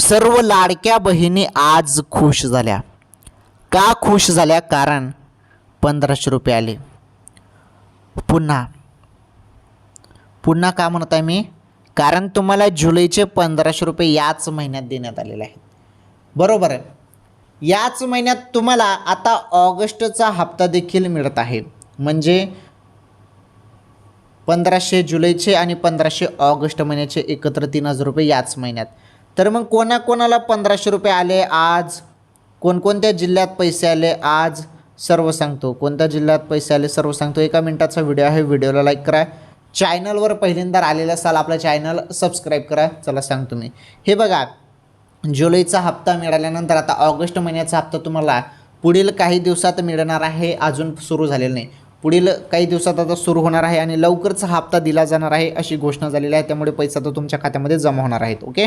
सर्व लाडक्या बहिणी आज खुश झाल्या. का खुश झाल्या? कारण 1500 रुपये आले. पुन्हा का म्हणत आहे मी? कारण तुम्हाला जुलैचे 1500 रुपये याच महिन्यात देण्यात आलेले आहेत. बरोबर आहे. याच महिन्यात तुम्हाला आता ऑगस्टचा हप्ता देखील मिळत आहे. म्हणजे 1500 जुलैचे आणि 1500 ऑगस्ट महिन्याचे एकत्र 3000 रुपये याच महिन्यात. तर मग कोणाकोणाला 1500 रुपये आले आज, कोणकोणत्या जिल्ह्यात पैसे आले आज, सर्व सांगतो. कोणत्या जिल्ह्यात पैसे आले सर्व सांगतो. 1 मिनिटाचा व्हिडिओ आहे. व्हिडिओला लाईक करा. चॅनलवर पहिल्यांदा आलेला असाल आपलं चॅनल सबस्क्राईब करा. चला सांगतो मी. हे बघा, जुलैचा हप्ता मिळाल्यानंतर आता ऑगस्ट महिन्याचा हप्ता तुम्हाला पुढील काही दिवसात मिळणार आहे. अजून सुरू झालेलं नाही. पुढील काही दिवसात आता सुरू होणार आहे आणि लवकरच हप्ता दिला जाणार आहे अशी घोषणा झालेली आहे. त्यामुळे पैसा तर तुमच्या खात्यामध्ये जमा होणार आहेत. ओके.